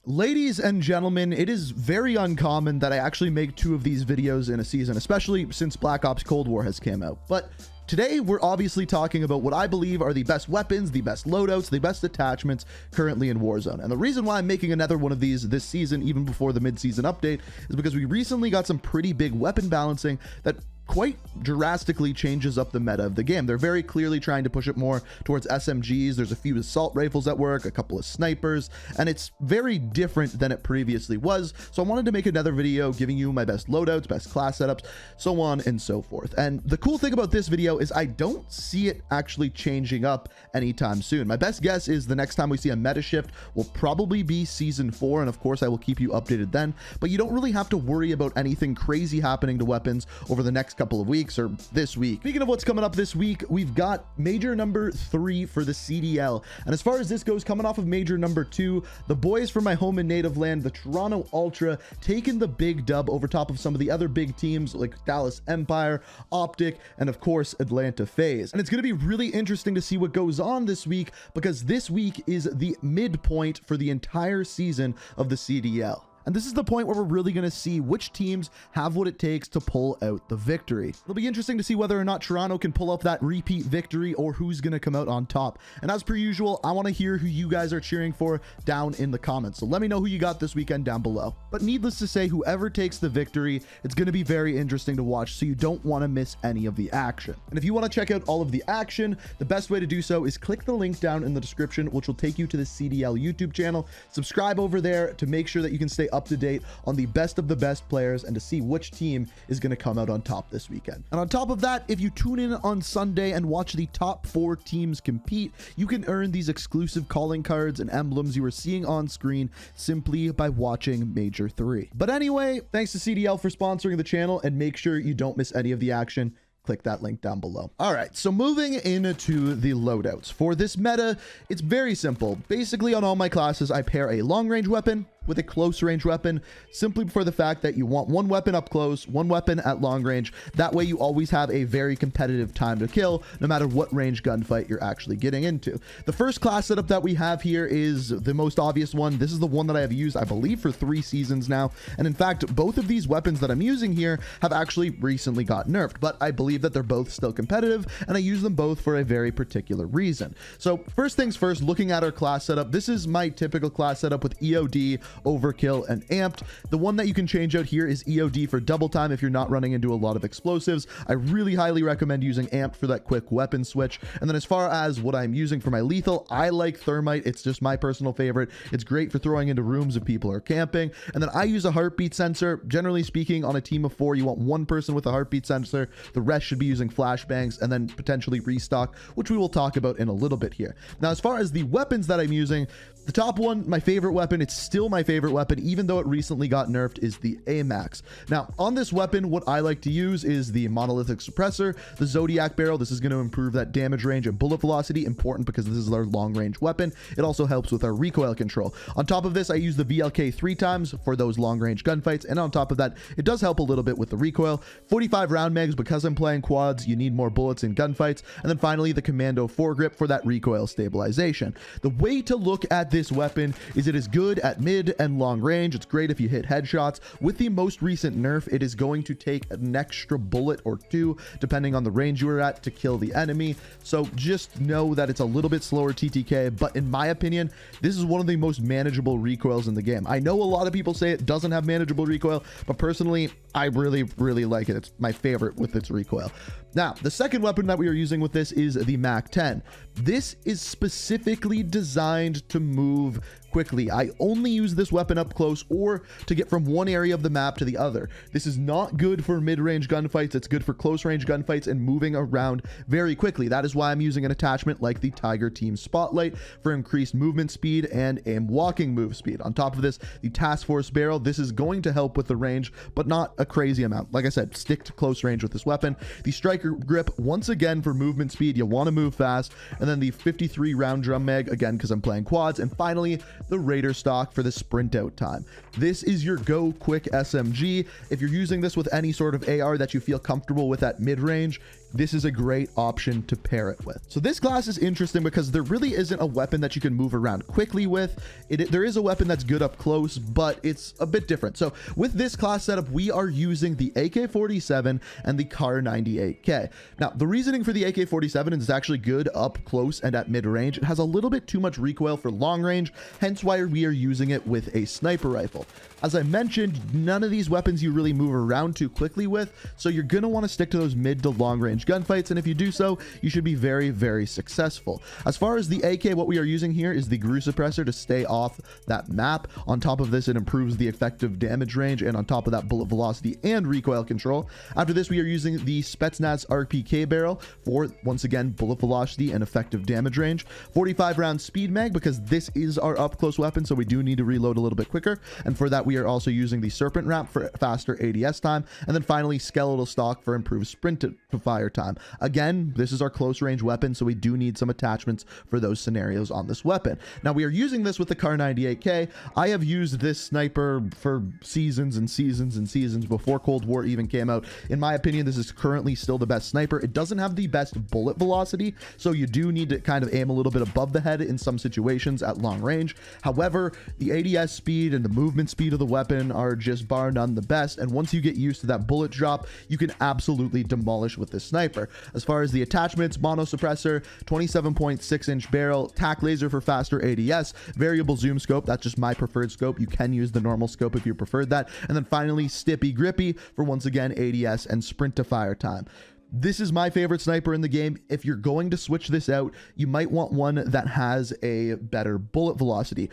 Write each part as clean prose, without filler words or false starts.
Ladies and gentlemen, it is very uncommon that I actually make 2 of these videos in a season, especially since Black Ops Cold War has came out. But today we're obviously talking about what I believe are the best weapons, the best loadouts, the best attachments currently in Warzone. And the reason why I'm making another one of these this season, even before the mid-season update, is because we recently got some pretty big weapon balancing that quite drastically changes up the meta of the game. They're very clearly trying to push it more towards SMGs. There's a few assault rifles at work, a couple of snipers, and it's very different than it previously was. So I wanted to make another video giving you my best loadouts, best class setups, so on and so forth. And the cool thing about this video is I don't see it actually changing up anytime soon. My best guess is the next time we see a meta shift will probably be season 4, and of course I will keep you updated then, but you don't really have to worry about anything crazy happening to weapons over the next couple of weeks or this week. Speaking of what's coming up this week, we've got major number 3 for the CDL, and as far as this goes, coming off of major number 2, the boys from my home and native land, the Toronto Ultra, taking the big dub over top of some of the other big teams like Dallas Empire, Optic, and of course Atlanta FaZe. And it's going to be really interesting to see what goes on this week, because this week is the midpoint for the entire season of the CDL. And this is the point where we're really going to see which teams have what it takes to pull out the victory. It'll be interesting to see whether or not Toronto can pull off that repeat victory or who's going to come out on top. And as per usual, I want to hear who you guys are cheering for down in the comments. So let me know who you got this weekend down below. But needless to say, whoever takes the victory, it's going to be very interesting to watch, so you don't want to miss any of the action. And if you want to check out all of the action, the best way to do so is click the link down in the description, which will take you to the CDL YouTube channel. Subscribe over there to make sure that you can stay up to date on the best of the best players and to see which team is going to come out on top this weekend. And on top of that, if you tune in on Sunday and watch the top 4 teams compete, you can earn these exclusive calling cards and emblems you are seeing on screen simply by watching Major 3. But anyway, thanks to CDL for sponsoring the channel, and make sure you don't miss any of the action. Click that link down below. All right, so moving into the loadouts. For this meta, it's very simple. Basically, on all my classes, I pair a long-range weapon with a close range weapon, simply for the fact that you want one weapon up close, one weapon at long range. That way you always have a very competitive time to kill, no matter what range gunfight you're actually getting into. The first class setup that we have here is the most obvious one. This is the one that I have used, I believe, for 3 seasons now. And in fact, both of these weapons that I'm using here have actually recently got nerfed, but I believe that they're both still competitive, and I use them both for a very particular reason. So first things first, looking at our class setup, this is my typical class setup with EOD, Overkill, and Amped. The one that you can change out here is EOD for double time if you're not running into a lot of explosives. I really highly recommend using Amped for that quick weapon switch. And then as far as what I'm using for my lethal, I like Thermite. It's just my personal favorite. It's great for throwing into rooms if people are camping. And then I use a heartbeat sensor. Generally speaking, on a team of 4, you want one person with a heartbeat sensor. The rest should be using flashbangs, and then potentially restock, which we will talk about in a little bit here. Now, as far as the weapons that I'm using, the top one, my favorite weapon, it's still my favorite weapon, even though it recently got nerfed, is the Amax. Now, on this weapon, what I like to use is the monolithic suppressor, the Zodiac barrel. This is going to improve that damage range and bullet velocity, important because this is our long range weapon. It also helps with our recoil control. On top of this, I use the VLK 3 times for those long range gunfights, and on top of that, it does help a little bit with the recoil. 45 round mags, because I'm playing quads, you need more bullets in gunfights. And then finally, the Commando foregrip for that recoil stabilization. The way to look at this weapon is it is good at mid and long range. It's great if you hit headshots. With the most recent nerf, it is going to take an extra bullet or 2 depending on the range you are at to kill the enemy. So just know that it's a little bit slower TTK, but in my opinion, this is one of the most manageable recoils in the game. I know a lot of people say it doesn't have manageable recoil, but personally, I really like it. It's my favorite with its recoil. Now, the second weapon that we are using with this is the MAC-10. This is specifically designed to move quickly. I only use this weapon up close or to get from one area of the map to the other. This is not good for mid-range gunfights. It's good for close-range gunfights and moving around very quickly. That is why I'm using an attachment like the Tiger Team Spotlight for increased movement speed and aim walking move speed. On top of this, the Task Force barrel. This is going to help with the range, but not a crazy amount. Like I said, stick to close range with this weapon. The Striker grip, once again, for movement speed. You want to move fast. And then the 53 round drum mag, again, because I'm playing quads. And finally, the Raider stock for the sprint out time. This is your go quick SMG. If you're using this with any sort of AR that you feel comfortable with at mid range, this is a great option to pair it with. So this class is interesting because there really isn't a weapon that you can move around quickly with. There is a weapon that's good up close, but it's a bit different. So with this class setup, we are using the AK-47 and the Kar 98K. Now, the reasoning for the AK-47 is it's actually good up close and at mid-range. It has a little bit too much recoil for long range, hence why we are using it with a sniper rifle. As I mentioned, none of these weapons you really move around too quickly with, so you're going to want to stick to those mid to long range gunfights, and if you do so, you should be very, very successful. As far as the AK, what we are using here is the GRAU suppressor to stay off that map. On top of this, it improves the effective damage range, and on top of that, bullet velocity and recoil control. After this, we are using the Spetsnaz RPK barrel for, once again, bullet velocity and effective damage range. 45 round speed mag, because this is our up close weapon, so we do need to reload a little bit quicker, and for that we are also using the Serpent Wrap for faster ADS time, and then finally Skeletal Stock for improved sprint to fire time. Again, this is our close range weapon, so we do need some attachments for those scenarios on this weapon. Now we are using this with the Kar 98K. I have used this sniper for seasons and seasons and seasons before Cold War even came out. In my opinion, this is currently still the best sniper. It doesn't have the best bullet velocity, so you do need to kind of aim a little bit above the head in some situations at long range. However, the ADS speed and the movement speed of the weapon are just bar none the best, and once you get used to that bullet drop, you can absolutely demolish with this sniper. As far as the attachments, mono suppressor, 27.6-inch barrel, tac laser for faster ADS, variable zoom scope, that's just my preferred scope. You can use the normal scope if you preferred that, and then finally Stippy Grippy for, once again, ADS and sprint to fire time. This is my favorite sniper in the game. If you're going to switch this out, you might want one that has a better bullet velocity.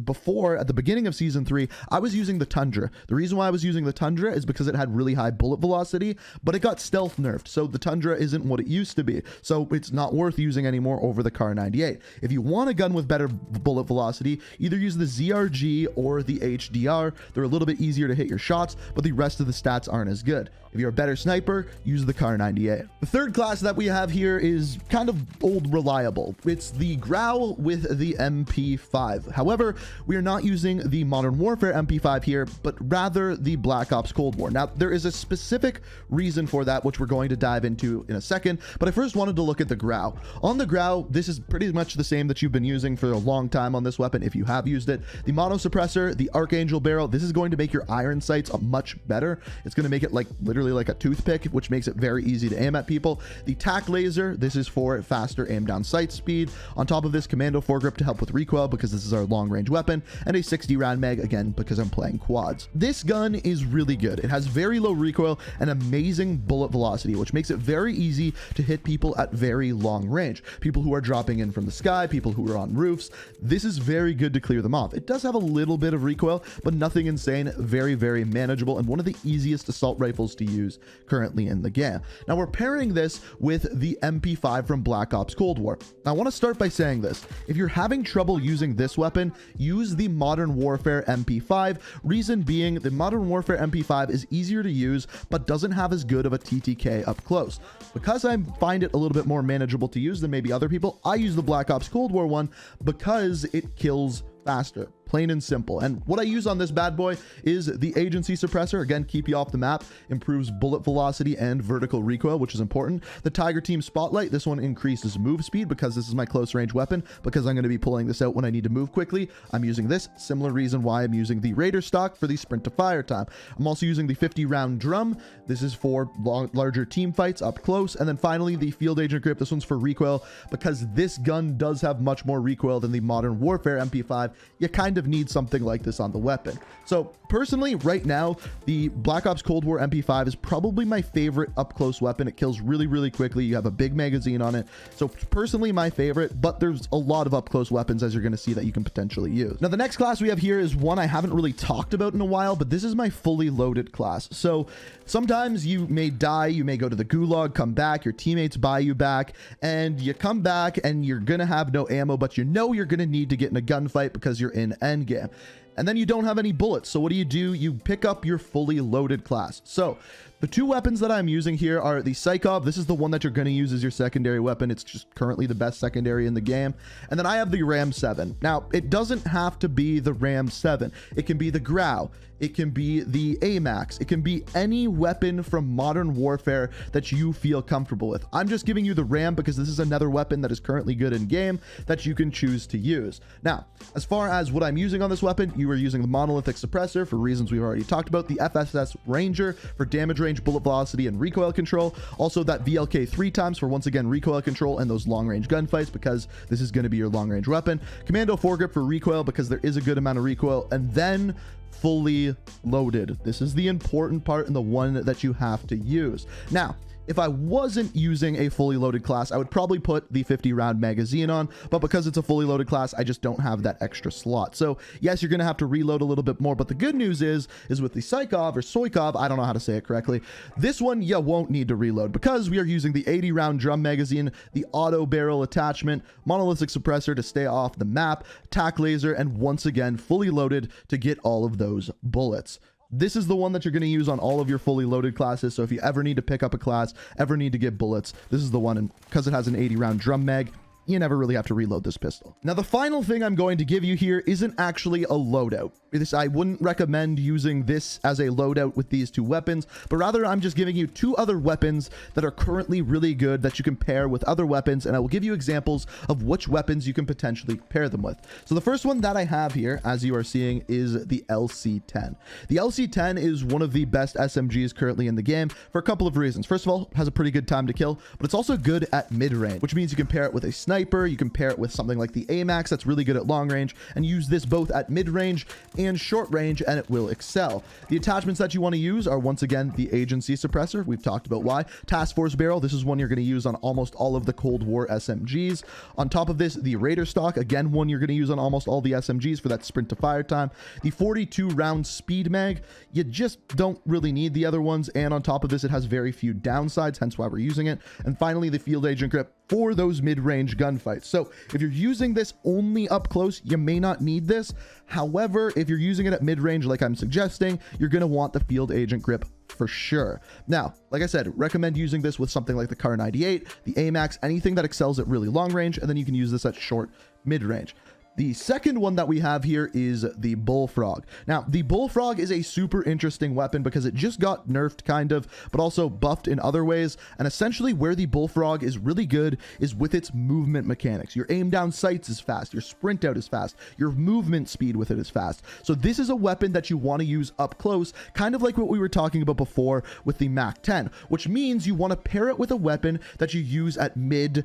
Before, at the beginning of Season 3, I was using the Tundra. The reason why I was using the Tundra is because it had really high bullet velocity, but it got stealth nerfed, so the Tundra isn't what it used to be. So it's not worth using anymore over the Kar 98. If you want a gun with better bullet velocity, either use the ZRG or the HDR. They're a little bit easier to hit your shots, but the rest of the stats aren't as good. If you're a better sniper, use the Kar 98. The third class that we have here is kind of old reliable. It's the GRAU with the MP5. However, we are not using the Modern Warfare MP5 here, but rather the Black Ops Cold War. Now, there is a specific reason for that, which we're going to dive into in a second, but I first wanted to look at the GRAU. On the GRAU, this is pretty much the same that you've been using for a long time on this weapon, if you have used it. The mono suppressor, the Archangel barrel, this is going to make your iron sights much better. It's going to make it like literally like a toothpick, which makes it very easy to aim at people. The tac laser, this is for faster aim down sight speed. On top of this, commando foregrip to help with recoil, because this is our long range weapon, and a 60 round mag, again because I'm playing quads. This gun is really good. It has very low recoil and amazing bullet velocity, which makes it very easy to hit people at very long range. People who are dropping in from the sky, people who are on roofs, this is very good to clear them off. It does have a little bit of recoil, but nothing insane. Very, very manageable, and one of the easiest assault rifles to use currently in the game. Now we're pairing this with the MP5 from Black Ops Cold War. Now, I want to start by saying this: if you're having trouble using this weapon, use the Modern Warfare MP5. Reason being, the Modern Warfare MP5 is easier to use but doesn't have as good of a TTK up close. Because I find it a little bit more manageable to use than maybe other people, I use the Black Ops Cold War one because it kills faster, plain and simple. And what I use on this bad boy is the agency suppressor. Again, keep you off the map, improves bullet velocity and vertical recoil, which is important. The Tiger Team Spotlight, this one increases move speed because this is my close range weapon, because I'm going to be pulling this out when I need to move quickly. I'm using this. Similar reason why I'm using the Raider stock for the sprint to fire time. I'm also using the 50 round drum. This is for larger team fights up close. And then finally, the Field Agent Grip. This one's for recoil, because this gun does have much more recoil than the Modern Warfare MP5. You kind of need something like this on the weapon. So personally, right now, the Black Ops Cold War MP5 is probably my favorite up close weapon. It kills really, really quickly. You have a big magazine on it. So personally my favorite, but there's a lot of up close weapons, as you're going to see, that you can potentially use. Now, the next class we have here is one I haven't really talked about in a while, but this is my fully loaded class. So sometimes you may die, you may go to the gulag, come back, your teammates buy you back, and you come back and you're going to have no ammo, but you know you're going to need to get in a gunfight because you're in endgame. and then you don't have any bullets. So what do? You pick up your fully loaded class. So the two weapons that I'm using here are the Psychov. This is the one that you're going to use as your secondary weapon. It's just currently the best secondary in the game. And then I have the Ram 7. Now, it doesn't have to be the Ram 7. It can be the GRAU. It can be the Amax. It can be any weapon from Modern Warfare that you feel comfortable with. I'm just giving you the Ram because this is another weapon that is currently good in game that you can choose to use. Now, as far as what I'm using on this weapon, you are using the monolithic suppressor for reasons we've already talked about, the FSS Ranger for damage range, bullet velocity, and recoil control. Also that VLK 3 times for, once again, recoil control and those long range gunfights, because this is going to be your long range weapon. Commando foregrip for recoil because there is a good amount of recoil. And then fully loaded. This is the important part and the one that you have to use. Now, if I wasn't using a fully loaded class, I would probably put the 50 round magazine on, but because it's a fully loaded class, I just don't have that extra slot. So yes, you're going to have to reload a little bit more, but the good news is with the Psychov or Soikov, I don't know how to say it correctly, this one you won't need to reload because we are using the 80 round drum magazine, the auto barrel attachment, monolithic suppressor to stay off the map, tac laser, and once again, fully loaded to get all of those bullets. This is the one that you're going to use on all of your fully loaded classes. So if you ever need to pick up a class, ever need to get bullets, this is the one. And because it has an 80 round drum mag, you never really have to reload this pistol. Now, the final thing I'm going to give you here isn't actually a loadout. I wouldn't recommend using this as a loadout with these two weapons, but rather I'm just giving you two other weapons that are currently really good that you can pair with other weapons, and I will give you examples of which weapons you can potentially pair them with. So the first one that I have here, as you are seeing, is the LC-10. The LC-10 is one of the best SMGs currently in the game for a couple of reasons. First of all, it has a pretty good time to kill, but it's also good at mid-range, which means you can pair it with a sniper, you can pair it with something like the Amax that's really good at long range, and use this both at mid-range and short range, and it will excel. The attachments that you want to use are, once again, the agency suppressor. We've talked about why. Task force barrel. This is one you're going to use on almost all of the Cold War SMGs. On top of this, the Raider stock, again, one you're going to use on almost all the SMGs for that sprint to fire time. The 42 round speed mag. You just don't really need the other ones, and on top of this, it has very few downsides, hence why we're using it. And finally, the field agent grip for those mid-range gunfights. So if you're using this only up close, you may not need this. However, if you're using it at mid-range like I'm suggesting, you're going to want the field agent grip for sure. Now, like I said, recommend using this with something like the Kar 98, the Amax, anything that excels at really long range, and then you can use this at short mid-range. The second one that we have here is the Bullfrog. Now, the Bullfrog is a super interesting weapon because it just got nerfed kind of, but also buffed in other ways. And essentially where the Bullfrog is really good is with its movement mechanics. Your aim down sights is fast, your sprint out is fast, your movement speed with it is fast. So this is a weapon that you want to use up close, kind of like what we were talking about before with the Mac 10, which means you want to pair it with a weapon that you use at mid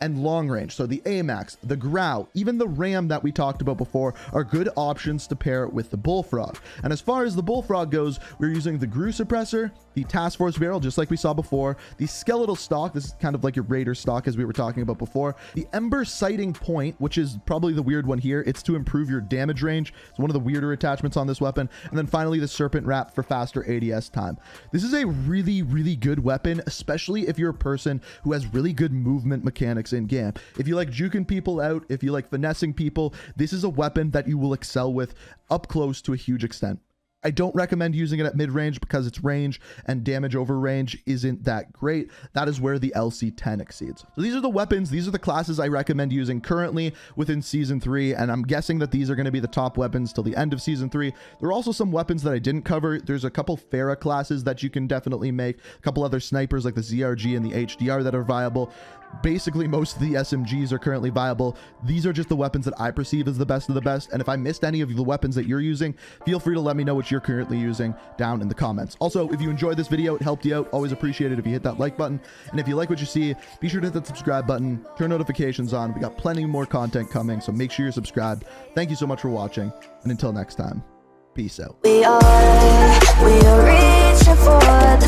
and long range. So the Amax, the GRAU, even the Ram that we talked about before are good options to pair with the Bullfrog. And as far as the Bullfrog goes, we're using the GRAU suppressor, the task force barrel, just like we saw before, the skeletal stock, this is kind of like your Raider stock as we were talking about before, the Ember sighting point, which is probably the weird one here, it's to improve your damage range. It's one of the weirder attachments on this weapon. And then finally the serpent wrap for faster ADS time. This is a really, really good weapon, especially if you're a person who has really good movement mechanics in game. If you like juking people out, if you like finessing people, this is a weapon that you will excel with up close to a huge extent. I don't recommend using it at mid-range because its range and damage over range isn't that great. That is where the LC-10 exceeds. So these are the weapons, these are the classes I recommend using currently within Season 3, and I'm guessing that these are going to be the top weapons till the end of Season 3. There are also some weapons that I didn't cover. There's a couple Farah classes that you can definitely make, a couple other snipers like the ZRG and the HDR that are viable. Basically, most of the SMGs are currently viable. These are just the weapons that I perceive as the best of the best. And if I missed any of the weapons that you're using, feel free to let me know what you're currently using down in the comments. Also, if you enjoyed this video, it helped you out, always appreciate it if you hit that like button. And if you like what you see, be sure to hit that subscribe button, turn notifications on. We got plenty more content coming, so make sure you're subscribed. Thank you so much for watching, and until next time, peace out. We are reaching for the